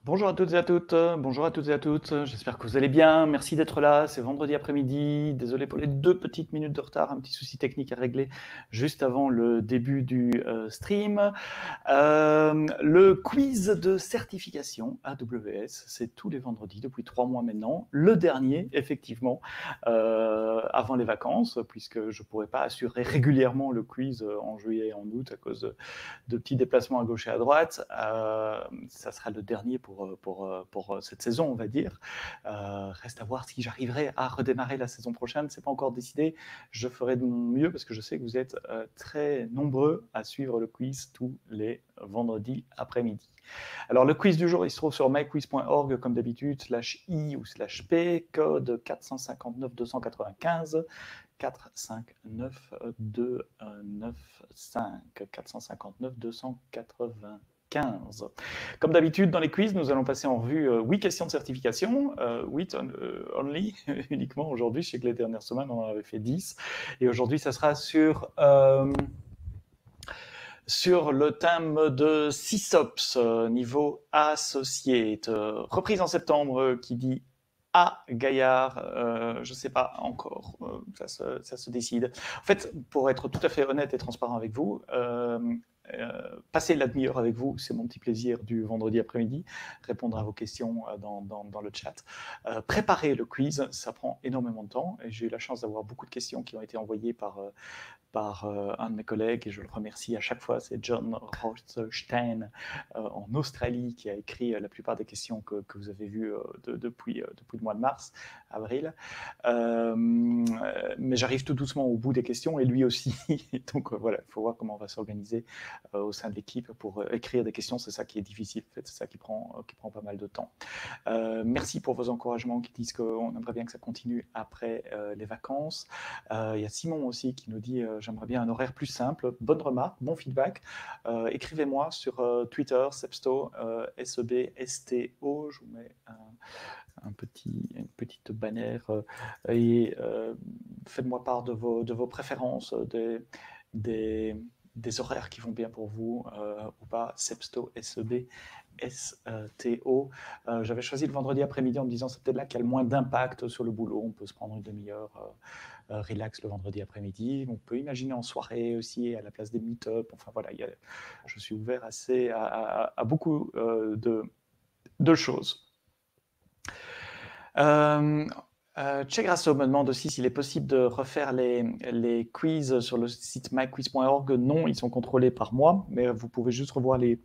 Bonjour à toutes et à toutes, bonjour à toutes et à toutes, j'espère que vous allez bien, merci d'être là, c'est vendredi après-midi, désolé pour les 2 petites minutes de retard, un petit souci technique à régler juste avant le début du stream. Le quiz de certification AWS, c'est tous les vendredis depuis 3 mois maintenant, le dernier effectivement, avant les vacances, puisque je ne pourrais pas assurer régulièrement le quiz en juillet et en août à cause de petits déplacements à gauche et à droite. Ça sera le dernier pour cette saison, on va dire. Reste à voir si j'arriverai à redémarrer la saison prochaine. C'est pas encore décidé. Je ferai de mon mieux parce que je sais que vous êtes très nombreux à suivre le quiz tous les vendredis après-midi. Alors le quiz du jour, il se trouve sur myquiz.org comme d'habitude, /i ou /p, code 459 295. 4, 5, 9, 2, 9, 5, 459, 295. Comme d'habitude, dans les quiz, nous allons passer en revue 8 questions de certification, 8 only, uniquement aujourd'hui. Je sais que les dernières semaines, on en avait fait 10. Et aujourd'hui, ça sera sur le thème de SysOps, niveau associate. Reprise en septembre qui dit A Gaillard, je ne sais pas encore, ça se décide. En fait, pour être tout à fait honnête et transparent avec vous, passer la demi-heure avec vous, c'est mon petit plaisir du vendredi après-midi, répondre à vos questions dans le chat. Préparer le quiz, ça prend énormément de temps et j'ai eu la chance d'avoir beaucoup de questions qui ont été envoyées par un de mes collègues, et je le remercie à chaque fois, c'est John Rothstein en Australie, qui a écrit la plupart des questions que vous avez vues depuis le mois de mars, avril. Mais j'arrive tout doucement au bout des questions, et lui aussi. Donc voilà, il faut voir comment on va s'organiser au sein de l'équipe pour écrire des questions. C'est ça qui est difficile, en fait, c'est ça qui prend pas mal de temps. Merci pour vos encouragements qui disent qu'on aimerait bien que ça continue après les vacances. Il y a Simon aussi qui nous dit j'aimerais bien un horaire plus simple. Bonne remarque, bon feedback. Écrivez-moi sur Twitter, Sebsto, SEBSTO. Je vous mets une petite bannière et faites-moi part de vos préférences, des, des horaires qui vont bien pour vous ou pas. Sebsto, SEB, STO. J'avais choisi le vendredi après-midi en me disant c'est peut-être là qu'il y a le moins d'impact sur le boulot. On peut se prendre une demi-heure relax le vendredi après-midi. On peut imaginer en soirée aussi à la place des meet-up. Enfin voilà, je suis ouvert à beaucoup de choses. Che Grasso me demande aussi s'il est possible de refaire les quiz sur le site myquiz.org. Non, ils sont contrôlés par moi, mais vous pouvez juste revoir les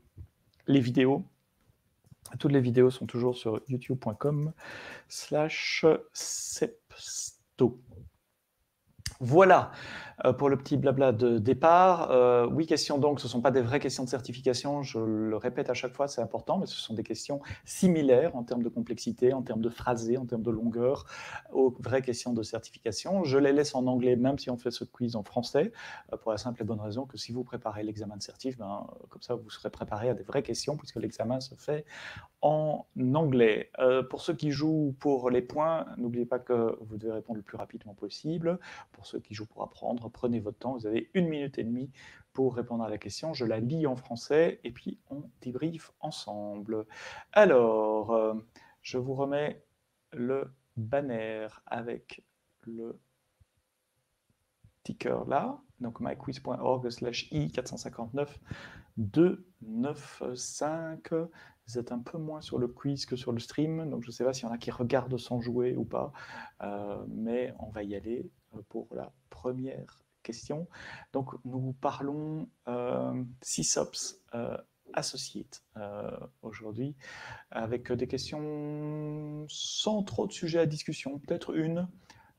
vidéos. Toutes les vidéos sont toujours sur youtube.com/sepsto. Voilà pour le petit blabla de départ. 8 questions donc, ce ne sont pas des vraies questions de certification, je le répète à chaque fois, c'est important, mais ce sont des questions similaires en termes de complexité, en termes de phrasé, en termes de longueur, aux vraies questions de certification. Je les laisse en anglais, même si on fait ce quiz en français, pour la simple et bonne raison que si vous préparez l'examen de certif, comme ça vous serez préparé à des vraies questions, puisque l'examen se fait en anglais. Pour ceux qui jouent pour les points, n'oubliez pas que vous devez répondre le plus rapidement possible. Pour ceux qui jouent pour apprendre, prenez votre temps. Vous avez 1 minute et demie pour répondre à la question. Je la lis en français et puis on débriefe ensemble. Alors, je vous remets le banner avec le ticker là. Donc myquiz.org/i459 295. Vous êtes un peu moins sur le quiz que sur le stream, donc je ne sais pas s'il y en a qui regardent sans jouer ou pas, mais on va y aller pour la première question. Donc nous parlons SysOps Associate aujourd'hui, avec des questions sans trop de sujets à discussion, peut-être une.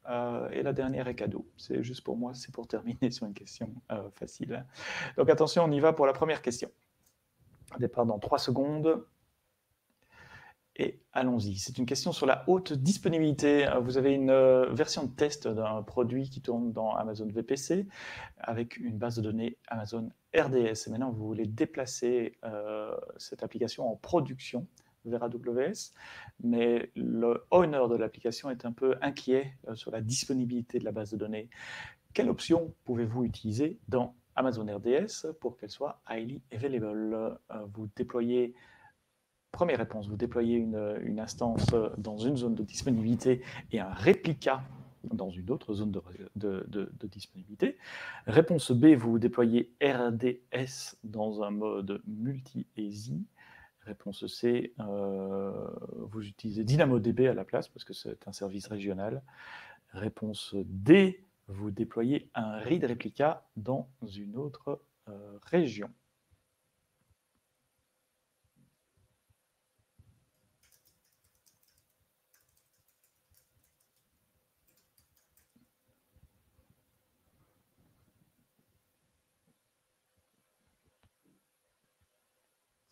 Et la dernière est cadeau. C'est juste pour moi, c'est pour terminer sur une question facile. Donc attention, on y va pour la première question. Départ dans 3 secondes. Et allons-y. C'est une question sur la haute disponibilité. Vous avez une version de test d'un produit qui tourne dans Amazon VPC avec une base de données Amazon RDS. Et maintenant, vous voulez déplacer cette application en production vers AWS, mais le owner de l'application est un peu inquiet sur la disponibilité de la base de données. Quelle option pouvez-vous utiliser dans Amazon RDS pour qu'elle soit highly available? Vous déployez Première réponse, vous déployez une instance dans une zone de disponibilité et un réplica dans une autre zone de disponibilité. Réponse B, vous déployez RDS dans un mode multi-easy. Réponse C, vous utilisez DynamoDB à la place parce que c'est un service régional. Réponse D, vous déployez un read replica dans une autre région.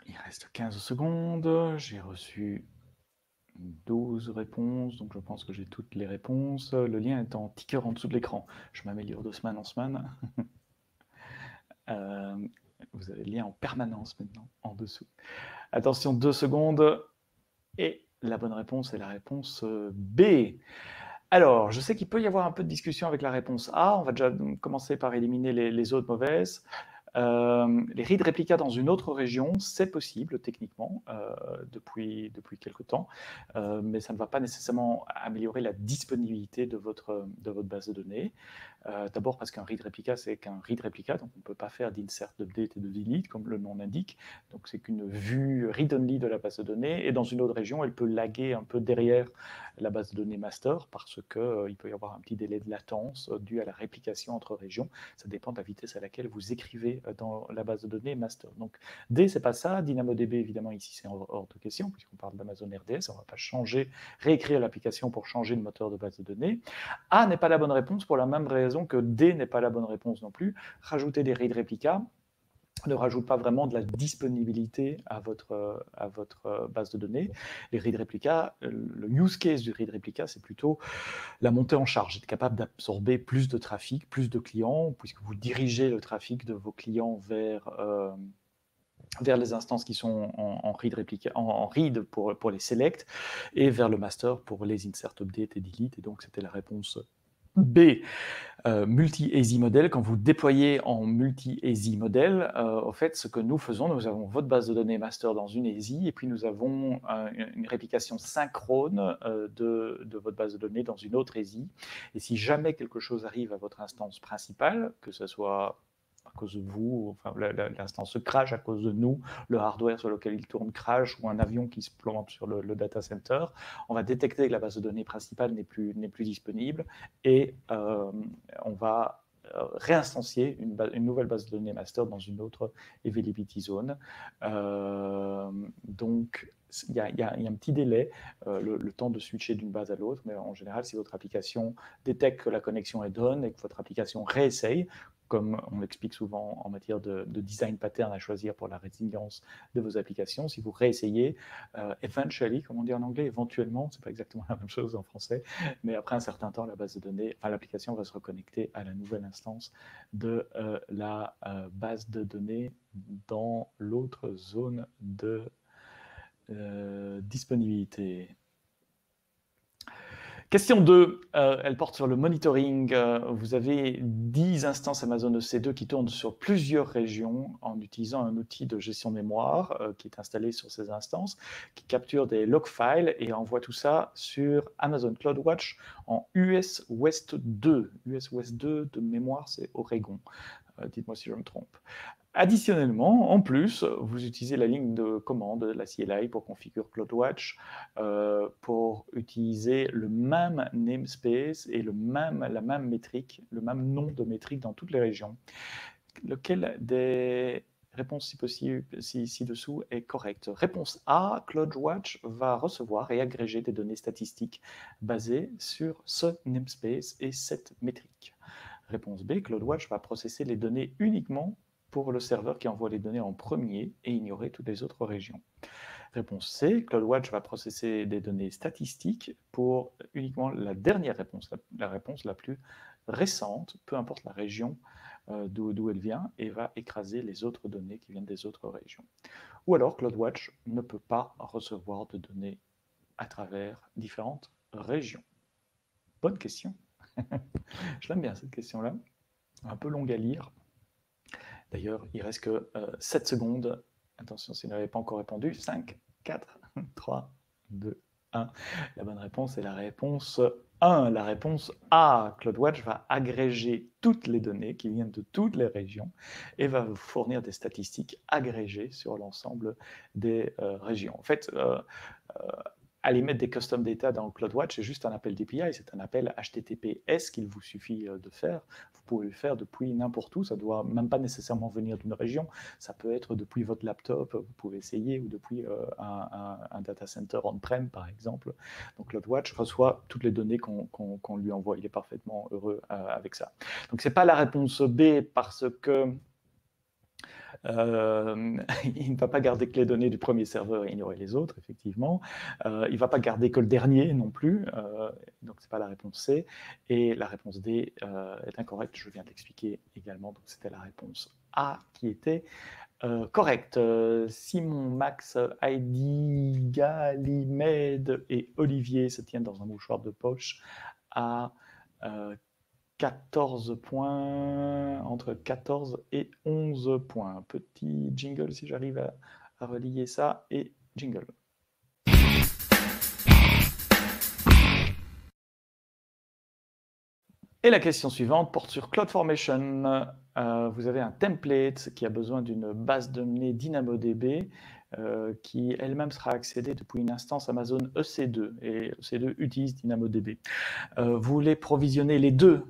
Il reste 15 secondes. J'ai reçu 12 réponses, donc je pense que j'ai toutes les réponses. Le lien est en ticker en dessous de l'écran. Je m'améliore de semaine en semaine. Vous avez le lien en permanence maintenant, en dessous. Attention, 2 secondes. Et la bonne réponse est la réponse B. Alors, je sais qu'il peut y avoir un peu de discussion avec la réponse A. On va déjà commencer par éliminer les autres mauvaises. Les read réplicas dans une autre région, c'est possible techniquement depuis quelque temps, mais ça ne va pas nécessairement améliorer la disponibilité de votre base de données. D'abord parce qu'un read replica, c'est qu'un read replica, donc on ne peut pas faire d'insert, d'update et de delete, comme le nom l'indique. Donc c'est qu'une vue read-only de la base de données, et dans une autre région, elle peut laguer un peu derrière la base de données master, parce qu'il peut y avoir un petit délai de latence dû à la réplication entre régions. Ça dépend de la vitesse à laquelle vous écrivez dans la base de données master. Donc D, c'est pas ça. DynamoDB, évidemment, ici, c'est hors de question, puisqu'on parle d'Amazon RDS. On ne va pas réécrire l'application pour changer de moteur de base de données. A n'est pas la bonne réponse pour la même raison que D n'est pas la bonne réponse non plus. Rajouter des read replicas ne rajoute pas vraiment de la disponibilité à votre base de données. Les read replicas, le use case du read replica, c'est plutôt la montée en charge, être capable d'absorber plus de trafic, plus de clients, puisque vous dirigez le trafic de vos clients vers les instances qui sont en read pour les select, et vers le master pour les insert, update et delete. Et donc, c'était la réponse B. Multi-easy model, quand vous déployez en multi-easy model, au fait, ce que nous faisons, nous avons votre base de données master dans une easy, et puis nous avons une réplication synchrone de votre base de données dans une autre easy. Et si jamais quelque chose arrive à votre instance principale, que ce soit à cause de vous, enfin, l'instance se crash à cause de nous, le hardware sur lequel il tourne crash, ou un avion qui se plante sur le data center, on va détecter que la base de données principale n'est plus disponible, et on va réinstancier une nouvelle base de données master dans une autre availability zone. Donc, il y a un petit délai, le temps de switcher d'une base à l'autre, mais en général, si votre application détecte que la connexion est done et que votre application réessaye, comme on l'explique souvent en matière de design pattern à choisir pour la résilience de vos applications, si vous réessayez, eventually, comme on dit en anglais, éventuellement, c'est pas exactement la même chose en français, mais après un certain temps, la base de données, enfin, l'application va se reconnecter à la nouvelle instance de la base de données dans l'autre zone de disponibilité. Question 2, elle porte sur le monitoring. Vous avez 10 instances Amazon EC2 qui tournent sur plusieurs régions en utilisant un outil de gestion de mémoire qui est installé sur ces instances, qui capture des log files et envoie tout ça sur Amazon CloudWatch en US West 2. US West 2, de mémoire, c'est Oregon. Dites-moi si je me trompe. Additionnellement, en plus, vous utilisez la ligne de commande, la CLI, pour configurer CloudWatch, pour utiliser le même namespace et la même métrique, le même nom de métrique dans toutes les régions. Lequel des réponses, si possible, ci-dessous, est correcte? Réponse A, CloudWatch va recevoir et agréger des données statistiques basées sur ce namespace et cette métrique. Réponse B, CloudWatch va processer les données uniquement pour le serveur qui envoie les données en premier et ignorer toutes les autres régions. Réponse C, CloudWatch va processer des données statistiques pour uniquement la dernière réponse, la réponse la plus récente, peu importe la région d'où elle vient, et va écraser les autres données qui viennent des autres régions. Ou alors CloudWatch ne peut pas recevoir de données à travers différentes régions. Bonne question. Je l'aime bien cette question-là, un peu longue à lire. D'ailleurs, il reste que 7 secondes. Attention, si vous n'avez pas encore répondu. 5, 4, 3, 2, 1. La bonne réponse est la réponse 1. La réponse A. CloudWatch va agréger toutes les données qui viennent de toutes les régions et va vous fournir des statistiques agrégées sur l'ensemble des régions. En fait, aller mettre des custom data dans CloudWatch, c'est juste un appel d'API, c'est un appel HTTPS qu'il vous suffit de faire. Vous pouvez le faire depuis n'importe où, ça ne doit même pas nécessairement venir d'une région, ça peut être depuis votre laptop, vous pouvez essayer, ou depuis un data center on-prem par exemple. Donc CloudWatch reçoit toutes les données qu'on lui envoie, il est parfaitement heureux avec ça. Donc ce n'est pas la réponse B parce que il ne va pas garder que les données du premier serveur et ignorer les autres, effectivement. Il ne va pas garder que le dernier non plus. Donc, ce n'est pas la réponse C. Et la réponse D est incorrecte. Je viens de l'expliquer également. Donc, c'était la réponse A qui était correcte. Simon, Max, Heidi, Galimed et Olivier se tiennent dans un mouchoir de poche à 14 points, entre 14 et 11 points. Petit jingle si j'arrive à relier ça, et jingle. Et la question suivante porte sur CloudFormation. Vous avez un template qui a besoin d'une base de données DynamoDB qui elle-même sera accédée depuis une instance Amazon EC2, et EC2 utilise DynamoDB. Vous voulez provisionner les deux,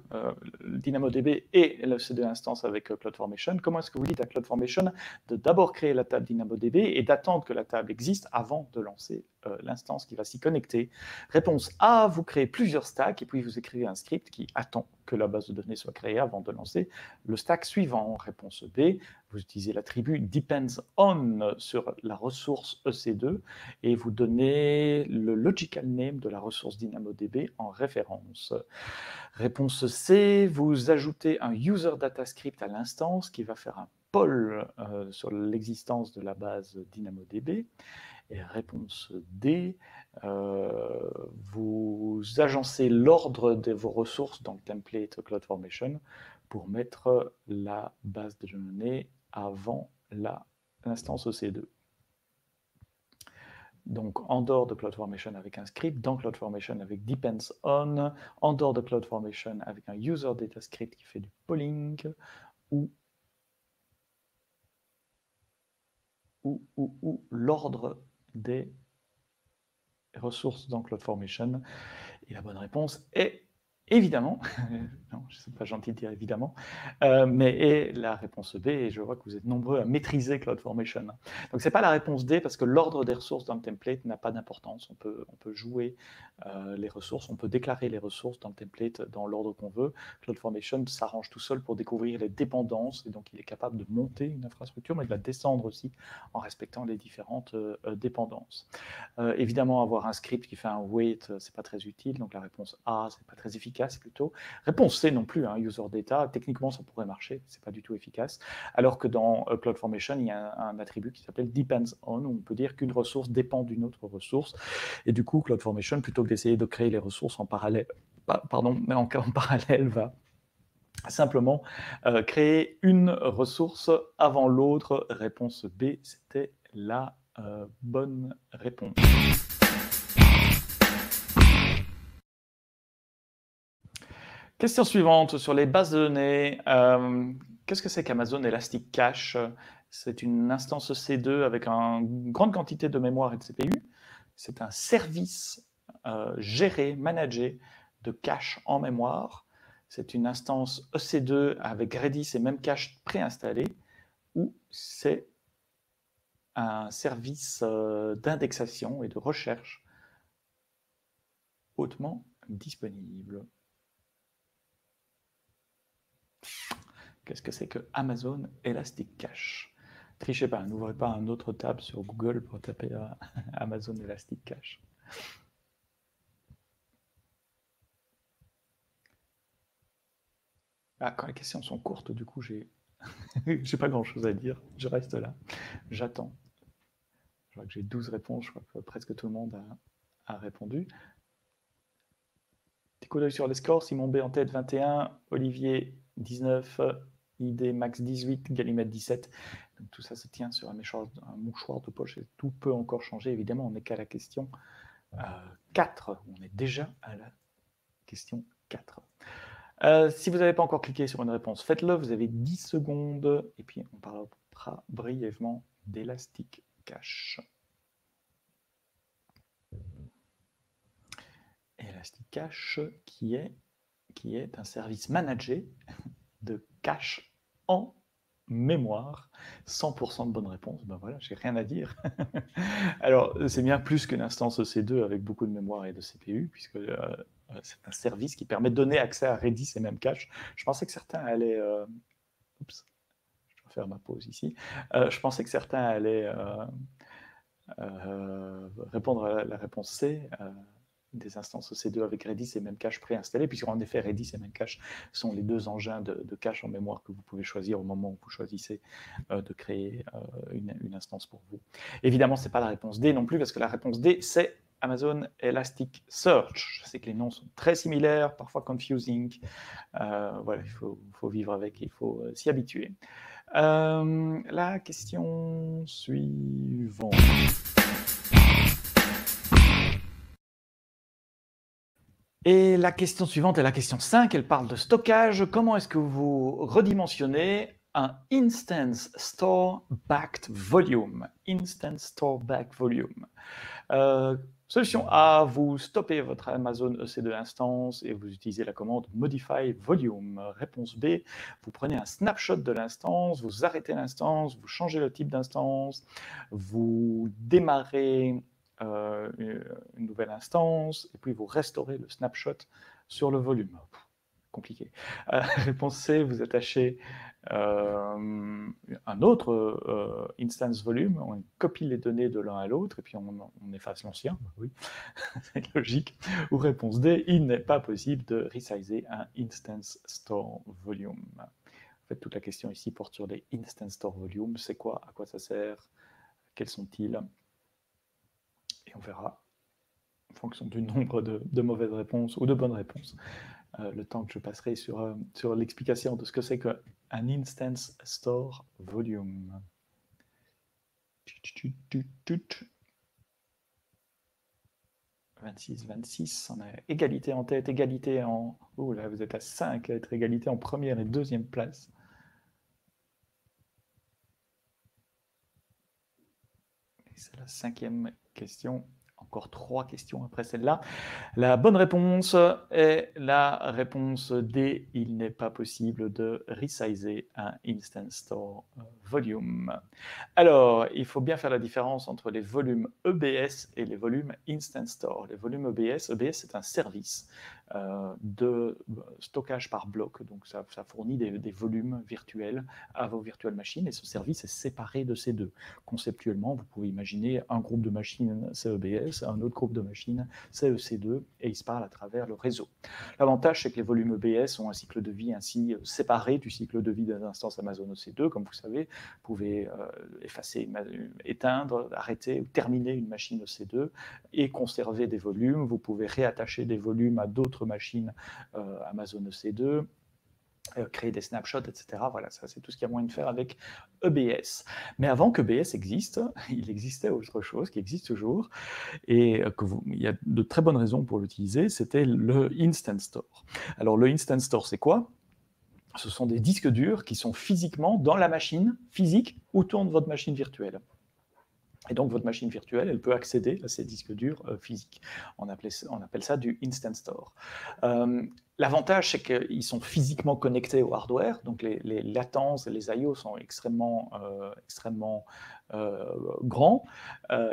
DynamoDB et l'EC2 instance avec CloudFormation. Comment est-ce que vous dites à CloudFormation de d'abord créer la table DynamoDB et d'attendre que la table existe avant de lancer l'instance qui va s'y connecter? Réponse A, vous créez plusieurs stacks et puis vous écrivez un script qui attend que la base de données soit créée avant de lancer le stack suivant. Réponse B, vous utilisez l'attribut depends on sur la ressource EC2 et vous donnez le logical name de la ressource DynamoDB en référence. Réponse C, vous ajoutez un user data script à l'instance qui va faire un poll sur l'existence de la base DynamoDB. Et réponse D, vous agencez l'ordre de vos ressources dans le template CloudFormation pour mettre la base de données avant l'instance EC2. Donc, en dehors de CloudFormation avec un script, dans CloudFormation avec depends on, en dehors de CloudFormation avec un user data script qui fait du polling, ou l'ordre des ressources dans CloudFormation. Et la bonne réponse est évidemment, non, je ne suis pas gentil de dire évidemment, mais est la réponse B, et je vois que vous êtes nombreux à maîtriser CloudFormation. Donc ce n'est pas la réponse D, parce que l'ordre des ressources dans le template n'a pas d'importance. On peut jouer les ressources, on peut déclarer les ressources dans le template dans l'ordre qu'on veut. CloudFormation s'arrange tout seul pour découvrir les dépendances, et donc il est capable de monter une infrastructure, mais de la descendre aussi en respectant les différentes dépendances. Évidemment, avoir un script qui fait un wait, c'est pas très utile, donc la réponse A, c'est pas très efficace plutôt. Réponse C non plus, hein, user data, techniquement ça pourrait marcher, c'est pas du tout efficace. Alors que dans CloudFormation, il y a un attribut qui s'appelle depends on, où on peut dire qu'une ressource dépend d'une autre ressource. Et du coup, CloudFormation, plutôt que d'essayer de créer les ressources en parallèle, en parallèle, va simplement créer une ressource avant l'autre. Réponse B, c'était la bonne réponse. Question suivante sur les bases de données. Qu'est-ce que c'est qu'Amazon Elastic Cache? C'est une instance EC2 avec une grande quantité de mémoire et de CPU. C'est un service géré, managé de cache en mémoire. C'est une instance EC2 avec Redis et même cache préinstallée, ou c'est un service d'indexation et de recherche hautement disponible. Qu'est-ce que c'est que Amazon Elastic Cache? Trichez pas, n'ouvrez pas un autre tab sur Google pour taper Amazon Elastic Cache. Ah, quand les questions sont courtes, du coup, j'ai pas grand-chose à dire. Je reste là, j'attends. Je vois que j'ai 12 réponses, je crois que presque tout le monde a répondu. Petit coup d'œil sur les scores. Simon B en tête 21, Olivier 19, ID Max 18, Galimède 17, Donc, tout ça se tient sur un mouchoir de poche et tout peut encore changer. Évidemment, on n'est qu'à la question 4. On est déjà à la question 4. Si vous n'avez pas encore cliqué sur une réponse, faites-le. Vous avez 10 secondes. Et puis, on parlera brièvement d'Elastic Cache. Elastic Cache qui est un service managé de cache en mémoire, 100% de bonnes réponses. Ben voilà, j'ai rien à dire. Alors, c'est bien plus qu'une instance EC2 avec beaucoup de mémoire et de CPU, puisque c'est un service qui permet de donner accès à Redis et même cache. Je pensais que certains allaient... Oups, je vais faire ma pause ici. Je pensais que certains allaient répondre à la réponse C, des instances EC2 avec Redis et Memcache préinstallées, puisqu'en effet, Redis et Memcache sont les deux engins de cache en mémoire que vous pouvez choisir au moment où vous choisissez de créer une instance pour vous. Évidemment, ce n'est pas la réponse D non plus, parce que la réponse D, c'est Amazon Elasticsearch. Je sais que les noms sont très similaires, parfois confusing. Voilà, il faut vivre avec, il faut s'y habituer. La question suivante. Et la question suivante est la question 5, elle parle de stockage. Comment est-ce que vous redimensionnez un Instance Store Backed Volume? Instance Store Backed Volume. Solution A, vous stoppez votre Amazon EC2 instance et vous utilisez la commande Modify Volume. Réponse B, vous prenez un snapshot de l'instance, vous arrêtez l'instance, vous changez le type d'instance, vous démarrez une nouvelle instance, et puis vous restaurez le snapshot sur le volume. Compliqué. Réponse C, vous attachez un autre instance volume, on copie les données de l'un à l'autre, et puis on efface l'ancien. Oui, c'est logique. Ou réponse D, il n'est pas possible de resizer un instance store volume. En fait, toute la question ici porte sur les instance store volume. C'est quoi? À quoi ça sert? Quels sont-ils? Et on verra, en fonction du nombre de mauvaises réponses ou de bonnes réponses, le temps que je passerai sur l'explication de ce que c'est qu'un Instance Store Volume. 26, on a égalité en tête, égalité en... Oh là, vous êtes à 5 à être égalité en première et deuxième place. C'est la 5e question. Encore 3 questions après celle-là. La bonne réponse est la réponse D. Il n'est pas possible de resizer un Instance Store Volume. Alors, il faut bien faire la différence entre les volumes EBS et les volumes Instance Store. Les volumes EBS, c'est un service de stockage par bloc. Donc, ça fournit des volumes virtuels à vos virtual machines et ce service est séparé de ces deux. Conceptuellement, vous pouvez imaginer un groupe de machines, c'est EBS, un autre groupe de machines, c'est EC2, et ils se parlent à travers le réseau. L'avantage, c'est que les volumes EBS ont un cycle de vie ainsi séparé du cycle de vie des instances Amazon EC2. Comme vous savez, vous pouvez effacer, éteindre, arrêter ou terminer une machine EC2 et conserver des volumes. Vous pouvez réattacher des volumes à d'autres machines Amazon EC2, créer des snapshots, etc. Voilà, ça c'est tout ce qu'il y a moyen de faire avec EBS. Mais avant qu'EBS existe, il existait autre chose qui existe toujours, et il y a de très bonnes raisons pour l'utiliser, c'était le Instance Store. Alors le Instance Store, c'est quoi? Ce sont des disques durs qui sont physiquement dans la machine physique où tourne votre machine virtuelle. Et donc, votre machine virtuelle, elle peut accéder à ces disques durs physiques. On appelle ça du Instance Store. L'avantage, c'est qu'ils sont physiquement connectés au hardware, donc les latences et les I/O sont extrêmement grands,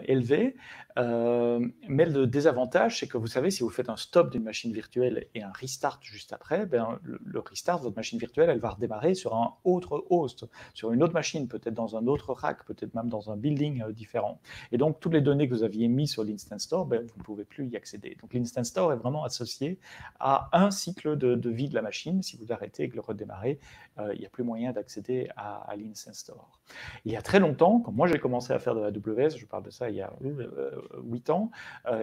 élevés. Mais le désavantage, c'est que vous savez, si vous faites un stop d'une machine virtuelle et un restart juste après, ben, le restart, votre machine virtuelle, elle va redémarrer sur un autre host, sur une autre machine, peut-être dans un autre rack, peut-être même dans un building différent. Et donc, toutes les données que vous aviez mises sur l'Instance Store, ben, vous ne pouvez plus y accéder. Donc, l'Instance Store est vraiment associé à un cycle cycle de vie de la machine. Si vous l'arrêtez et que le redémarrez, il n'y a plus moyen d'accéder à l'Instant Store. Il y a très longtemps, quand moi j'ai commencé à faire de la AWS, je parle de ça il y a 8 ans,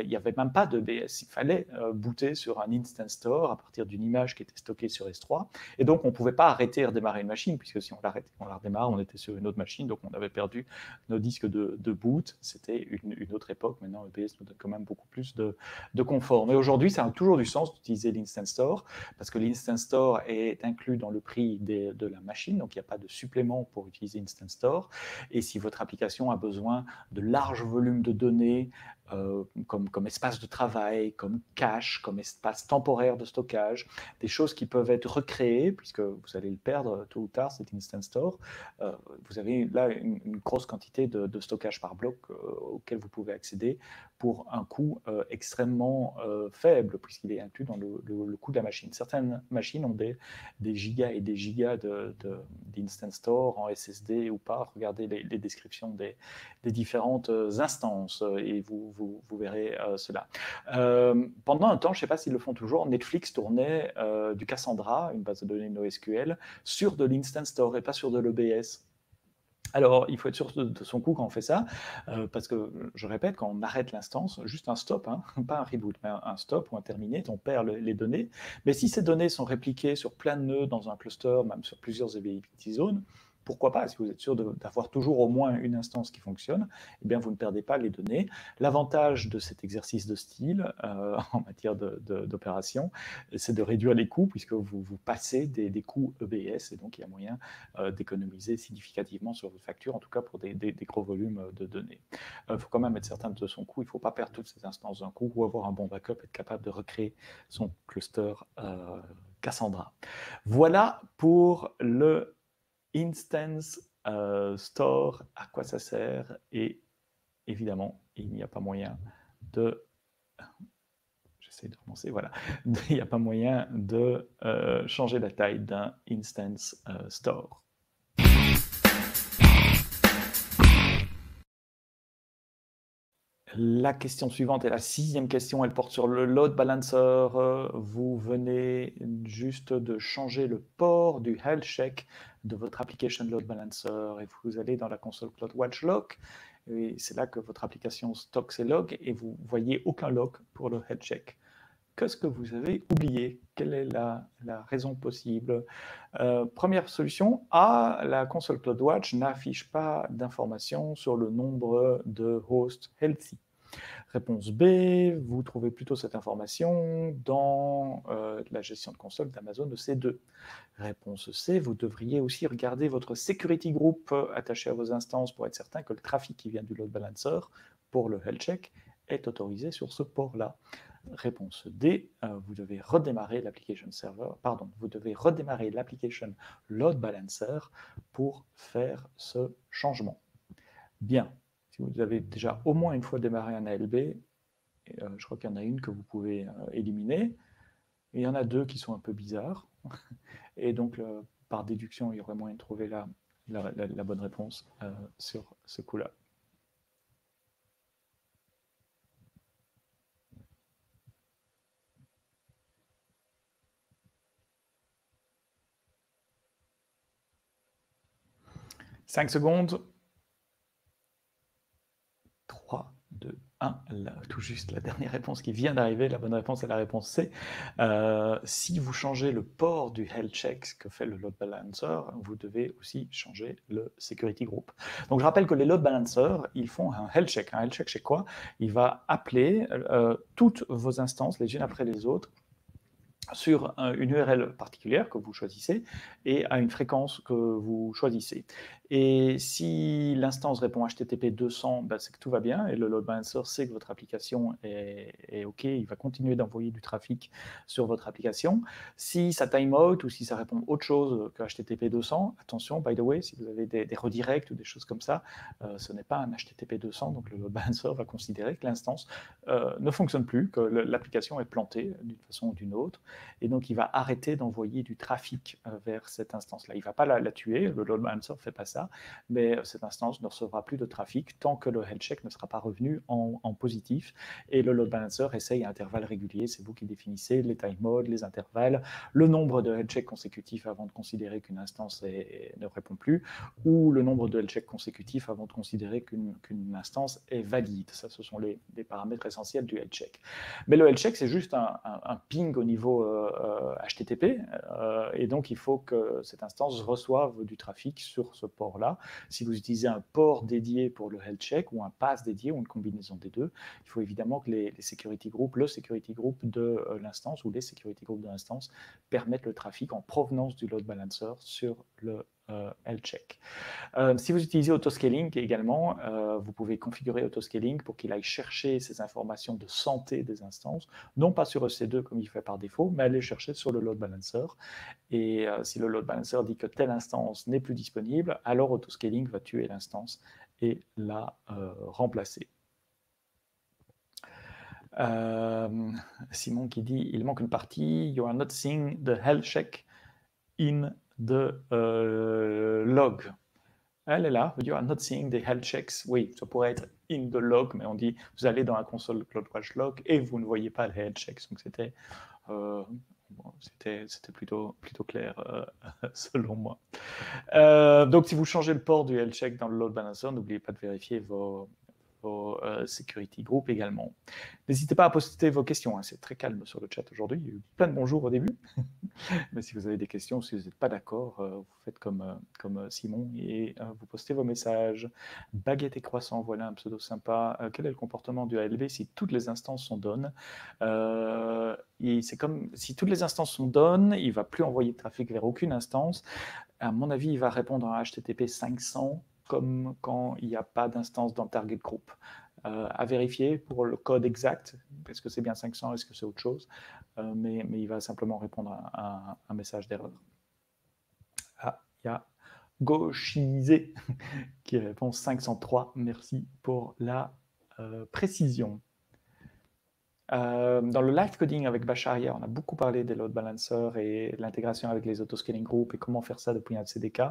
il n'y avait même pas de BS. Il fallait booter sur un Instant Store à partir d'une image qui était stockée sur S3. Et donc, on ne pouvait pas arrêter et redémarrer une machine, puisque si on l'arrêtait, on la redémarre, on était sur une autre machine, donc on avait perdu nos disques de boot. C'était une autre époque. Maintenant, EBS nous donne quand même beaucoup plus de confort. Mais aujourd'hui, ça a toujours du sens d'utiliser l'Instant Store, parce que l'Instant Store est inclus dans le prix de la machine, donc il n'y a pas de supplément pour utiliser Instant Store. Et si votre application a besoin de larges volumes de données, comme espace de travail, comme cache, comme espace temporaire de stockage, des choses qui peuvent être recréées, puisque vous allez le perdre tôt ou tard, cet Instant Store. Vous avez là une grosse quantité de stockage par bloc auquel vous pouvez accéder pour un coût extrêmement faible, puisqu'il est inclus dans le coût de la machine. Certaines machines ont des gigas et des gigas d'Instant Store en SSD ou pas. Regardez les descriptions des différentes instances et vous verrez cela. Pendant un temps, je ne sais pas s'ils le font toujours, Netflix tournait du Cassandra, une base de données NoSQL, sur de l'Instant Store et pas sur de l'EBS. Alors, il faut être sûr de son coup quand on fait ça, parce que, je répète, quand on arrête l'instance, juste un stop, hein, pas un reboot, mais un stop ou un terminé, on perd les données. Mais si ces données sont répliquées sur plein de nœuds dans un cluster, même sur plusieurs availability zones, pourquoi pas, si vous êtes sûr d'avoir toujours au moins une instance qui fonctionne, eh bien vous ne perdez pas les données. L'avantage de cet exercice de style en matière d'opération, c'est de réduire les coûts, puisque vous passez des coûts EBS, et donc il y a moyen d'économiser significativement sur vos factures, en tout cas pour des gros volumes de données. Il faut quand même être certain de son coût, il ne faut pas perdre toutes ces instances d'un coup, ou avoir un bon backup, être capable de recréer son cluster Cassandra. Voilà pour le Instance Store, à quoi ça sert, et évidemment, il n'y a pas moyen de... J'essaie de relancer, voilà. Il n'y a pas moyen de changer la taille d'un Instance Store. La question suivante est la 6e question, elle porte sur le load balancer. Vous venez juste de changer le port du health check de votre application load balancer et vous allez dans la console CloudWatch Log. Et c'est là que votre application stocke ses logs et vous voyez aucun log pour le health check. Qu'est-ce que vous avez oublié? Quelle est la raison possible? Première solution A, la console CloudWatch n'affiche pas d'informations sur le nombre de hosts healthy. Réponse B, vous trouvez plutôt cette information dans la gestion de console d'Amazon EC2. Réponse C, vous devriez aussi regarder votre security group attaché à vos instances pour être certain que le trafic qui vient du load balancer pour le health check est autorisé sur ce port-là. Réponse D, vous devez redémarrer l'application server, vous devez redémarrer l'application load balancer pour faire ce changement. Bien, si vous avez déjà au moins une fois démarré un ALB, je crois qu'il y en a une que vous pouvez éliminer, et il y en a deux qui sont un peu bizarres, et donc par déduction, il y aurait moyen de trouver la bonne réponse sur ce coup-là. « 5 secondes. 3, 2, 1, là, tout juste la dernière réponse qui vient d'arriver, la bonne réponse est la réponse C. Si vous changez le port du health check que fait le load balancer, vous devez aussi changer le security group. Donc je rappelle que les load balancers, ils font un health check. Un health check, c'est quoi? Il va appeler toutes vos instances les unes après les autres sur une URL particulière que vous choisissez et à une fréquence que vous choisissez. Et si l'instance répond HTTP 200, ben c'est que tout va bien et le load balancer sait que votre application est OK, il va continuer d'envoyer du trafic sur votre application. Si ça time out ou si ça répond autre chose que HTTP 200, attention, by the way, si vous avez des redirects ou des choses comme ça, ce n'est pas un HTTP 200, donc le load balancer va considérer que l'instance ne fonctionne plus, que l'application est plantée d'une façon ou d'une autre. et donc il va arrêter d'envoyer du trafic vers cette instance-là. Il ne va pas la tuer, le load balancer ne fait pas ça, mais cette instance ne recevra plus de trafic tant que le health check ne sera pas revenu en positif, et le load balancer essaye à intervalles réguliers, c'est vous qui définissez les time modes, les intervalles, le nombre de health checks consécutifs avant de considérer qu'une instance ne répond plus, ou le nombre de health checks consécutifs avant de considérer qu'une instance est valide. Ça, ce sont les paramètres essentiels du health check. Mais le health check, c'est juste un ping au niveau HTTP, et donc il faut que cette instance reçoive du trafic sur ce port-là. Si vous utilisez un port dédié pour le health check ou un pass dédié ou une combinaison des deux, il faut évidemment que le security group de l'instance ou les security groups de l'instance permettent le trafic en provenance du load balancer sur le health check. Si vous utilisez autoscaling également, vous pouvez configurer autoscaling pour qu'il aille chercher ces informations de santé des instances, non pas sur EC2 comme il fait par défaut, mais aller chercher sur le load balancer. Et si le load balancer dit que telle instance n'est plus disponible, alors autoscaling va tuer l'instance et la remplacer. Simon qui dit, il manque une partie, you are not seeing the health check in the log. Elle est là, you are not seeing the health checks. Oui, ça pourrait être in the log, mais on dit, vous allez dans la console CloudWatch Log et vous ne voyez pas les health checks. Donc c'était plutôt clair selon moi. Donc si vous changez le port du health check dans le load balancer, n'oubliez pas de vérifier vos security group également. N'hésitez pas à poster vos questions, hein, c'est très calme sur le chat aujourd'hui, il y a eu plein de bonjours au début, mais si vous avez des questions, si vous n'êtes pas d'accord, vous faites comme Simon et vous postez vos messages. Baguette et croissant, voilà un pseudo sympa. Quel est le comportement du ALB si toutes les instances sont down? C'est comme si toutes les instances sont down, il ne va plus envoyer de trafic vers aucune instance. À mon avis, il va répondre à HTTP 500 comme quand il n'y a pas d'instance dans le target group. À vérifier pour le code exact, est-ce que c'est bien 500, est-ce que c'est autre chose, mais il va simplement répondre à un message d'erreur. Ah, il y a Gauchisé qui répond 503, merci pour la précision. Dans le live coding avec Bachar hier, on a beaucoup parlé des load balancers et l'intégration avec les autoscaling groups et comment faire ça depuis un CDK.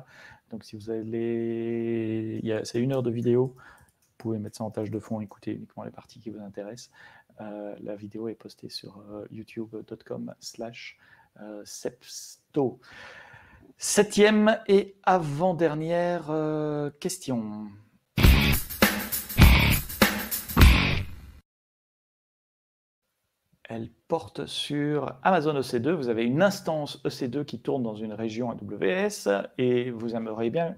Donc si vous allez, c'est 1 heure de vidéo, vous pouvez mettre ça en tâche de fond, écouter uniquement les parties qui vous intéressent. La vidéo est postée sur youtube.com/sepsto. 7e et avant-dernière question. Elle porte sur Amazon EC2. Vous avez une instance EC2 qui tourne dans une région AWS et vous aimeriez bien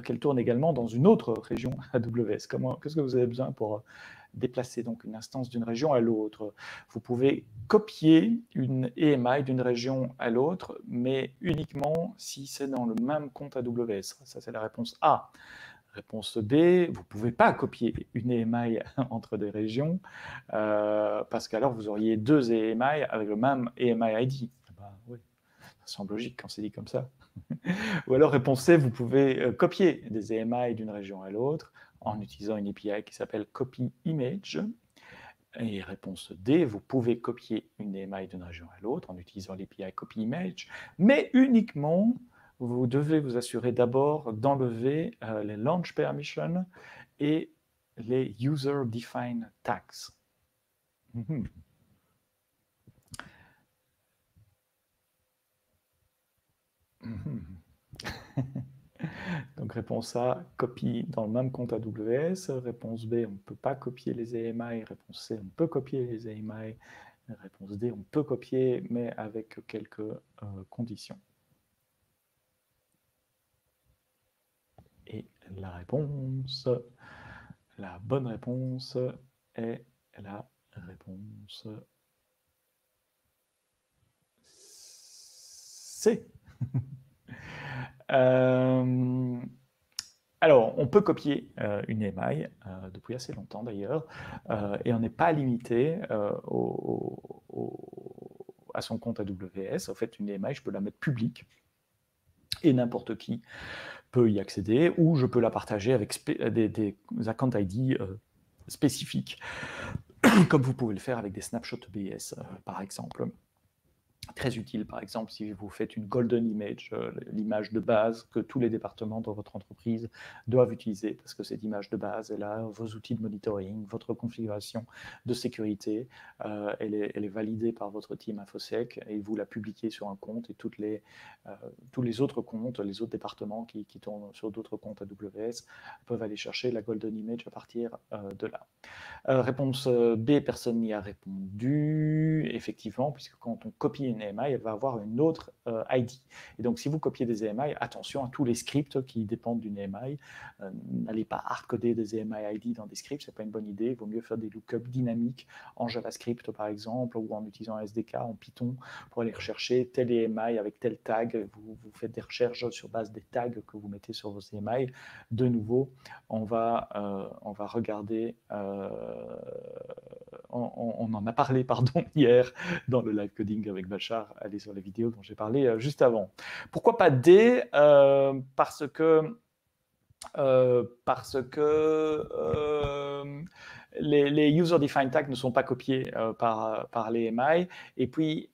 qu'elle tourne également dans une autre région AWS. Qu'est-ce que vous avez besoin pour déplacer donc une instance d'une région à l'autre? Vous pouvez copier une EMI d'une région à l'autre, mais uniquement si c'est dans le même compte AWS. Ça, c'est la réponse A. Réponse B, vous ne pouvez pas copier une EMI entre des régions parce qu'alors vous auriez 2 EMI avec le même EMI ID. Ben, oui, ça semble logique quand c'est dit comme ça. Ou alors réponse C, vous pouvez copier des EMI d'une région à l'autre en utilisant une API qui s'appelle Copy Image. Et réponse D, vous pouvez copier une EMI d'une région à l'autre en utilisant l'API Copy Image, mais uniquement vous devez vous assurer d'abord d'enlever les launch permissions et les user defined tags. Donc réponse A, copie dans le même compte AWS. Réponse B, on ne peut pas copier les EMI. Réponse C, on peut copier les EMI. Réponse D, on peut copier, mais avec quelques conditions. Et la bonne réponse est la réponse C. Alors, on peut copier une EMI depuis assez longtemps d'ailleurs, et on n'est pas limité à son compte AWS. En fait, une EMI, je peux la mettre publique et n'importe qui peut y accéder, ou je peux la partager avec des account ID spécifiques, comme vous pouvez le faire avec des snapshots EBS, par exemple. Très utile, par exemple, si vous faites une golden image, l'image de base que tous les départements dans votre entreprise doivent utiliser, parce que cette image de base, elle a vos outils de monitoring, votre configuration de sécurité, elle est validée par votre team InfoSec, et vous la publiez sur un compte, et tous les autres comptes, les autres départements qui tournent sur d'autres comptes AWS peuvent aller chercher la golden image à partir de là. Réponse B, personne n'y a répondu, effectivement, puisque quand on copie une EMI, elle va avoir une autre ID. Et donc, si vous copiez des EMI, attention à tous les scripts qui dépendent d'une EMI. N'allez pas hardcoder des EMI ID dans des scripts, ce n'est pas une bonne idée. Il vaut mieux faire des lookups dynamiques en JavaScript, par exemple, ou en utilisant un SDK, en Python, pour aller rechercher tel EMI avec tel tag. Vous faites des recherches sur base des tags que vous mettez sur vos EMI. De nouveau, on va regarder... on en a parlé hier dans le live coding avec Bachar, allez sur les vidéos dont j'ai parlé juste avant. Pourquoi pas D? Parce que les user-defined tags ne sont pas copiés par les EMI, et puis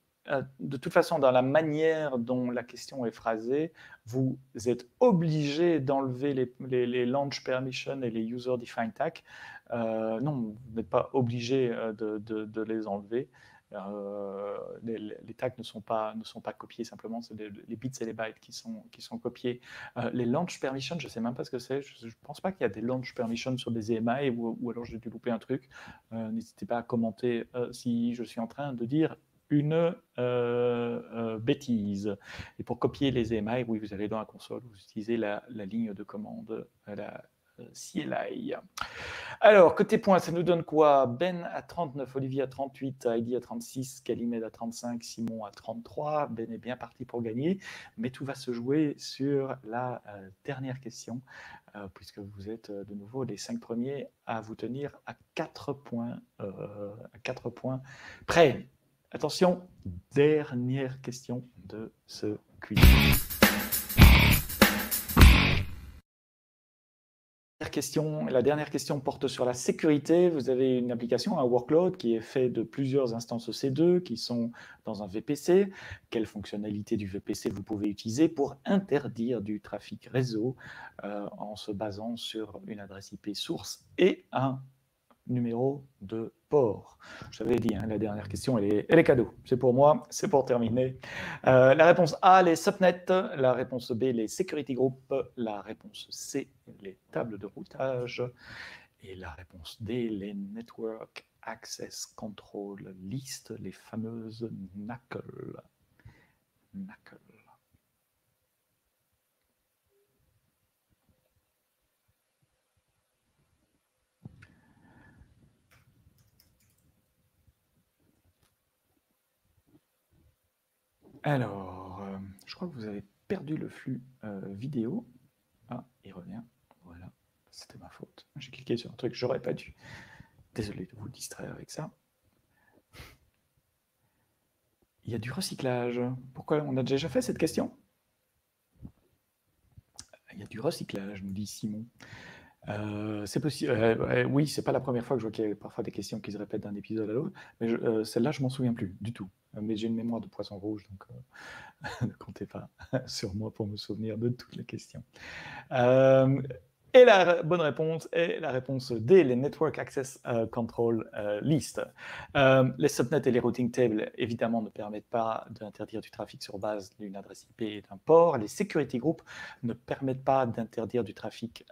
de toute façon, dans la manière dont la question est phrasée, vous êtes obligé d'enlever les launch permissions et les user-defined tags. Non, vous n'êtes pas obligé de les enlever. Les tags ne sont pas copiés, simplement c'est les bits et les bytes qui sont copiés. Les launch permissions, je ne sais même pas ce que c'est. Je ne pense pas qu'il y a des launch permissions sur des EMI, ou alors j'ai dû louper un truc. N'hésitez pas à commenter si je suis en train de dire une bêtise. Et pour copier les EMI, oui, vous allez dans la console, vous utilisez la ligne de commande, la CLI. Alors, côté points, ça nous donne quoi? Ben à 39, Olivier à 38, Heidi à 36, Kalimed à 35, Simon à 33. Ben est bien parti pour gagner, mais tout va se jouer sur la dernière question, puisque vous êtes de nouveau les 5 premiers à vous tenir à 4 points, près. Attention, dernière question de ce quiz. La dernière question porte sur la sécurité. Vous avez une application, un workload qui est fait de plusieurs instances EC2 qui sont dans un VPC. Quelle fonctionnalité du VPC vous pouvez utiliser pour interdire du trafic réseau en se basant sur une adresse IP source et un numéro de port? Je t'avais dit, hein, la dernière question, elle est cadeau. C'est pour moi, c'est pour terminer. La réponse A, les subnets. La réponse B, les security groups. La réponse C, les tables de routage. Et la réponse D, les network access control list, les fameuses NACL. NACL. Alors, je crois que vous avez perdu le flux vidéo. Ah, il revient. Voilà, c'était ma faute. J'ai cliqué sur un truc que j'aurais pas dû. Désolé de vous distraire avec ça. Il y a du recyclage. Pourquoi? On a déjà fait cette question? Il y a du recyclage, nous dit Simon. C'est possible. Oui, c'est pas la première fois que je vois qu'il y a parfois des questions qui se répètent d'un épisode à l'autre, mais celle-là, je m'en souviens plus du tout. Mais j'ai une mémoire de poisson rouge, donc ne comptez pas sur moi pour me souvenir de toutes les questions. Et la bonne réponse est la réponse D, les Network Access Control List. Les subnets et les routing tables, évidemment, ne permettent pas d'interdire du trafic sur base d'une adresse IP et d'un port. Les security groups ne permettent pas d'interdire du trafic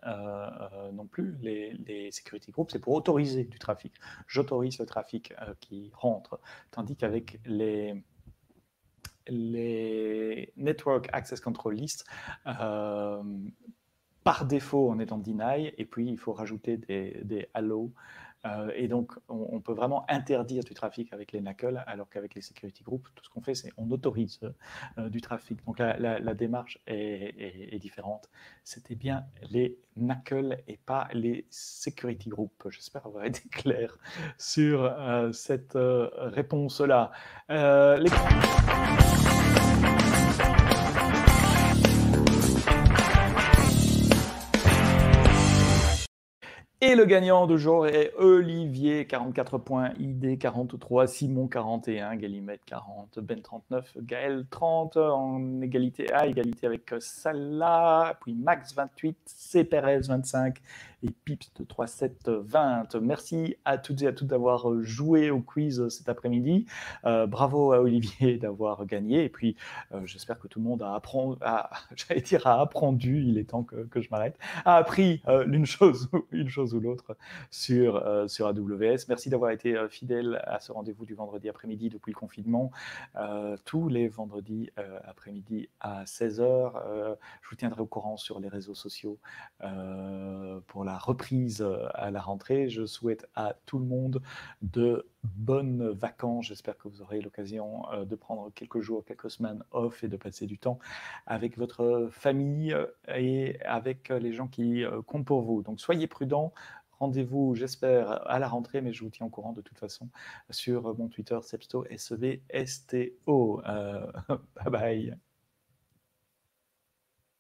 non plus. Les security groups, c'est pour autoriser du trafic. J'autorise le trafic qui rentre. Tandis qu'avec les Network Access Control List, par défaut, on est en deny, et puis il faut rajouter des allow. Et donc, on peut vraiment interdire du trafic avec les NACL, alors qu'avec les security groups, tout ce qu'on fait, c'est on autorise du trafic. Donc, la démarche est différente. C'était bien les NACL et pas les security groups. J'espère avoir été clair sur cette réponse-là. Et le gagnant du jour est Olivier, 44 points, ID 43, Simon 41, Galimède 40, Ben 39, Gaël 30, en égalité à égalité avec Salah, puis Max 28, C. Perez 25 et Pips de 37 20. Merci à toutes et à tous d'avoir joué au quiz cet après-midi. Bravo à Olivier d'avoir gagné. Et puis, j'espère que tout le monde a apprendu, il est temps que je m'arrête, a appris une chose ou l'autre sur AWS. Merci d'avoir été fidèle à ce rendez-vous du vendredi après-midi depuis le confinement, tous les vendredis après-midi à 16h. Je vous tiendrai au courant sur les réseaux sociaux pour la reprise à la rentrée. Je souhaite à tout le monde de bonnes vacances. J'espère que vous aurez l'occasion de prendre quelques jours, quelques semaines off et de passer du temps avec votre famille et avec les gens qui comptent pour vous. Donc soyez prudents. Rendez-vous, j'espère, à la rentrée, mais je vous tiens au courant de toute façon sur mon Twitter, Sebsto, SEBSTO. Bye bye.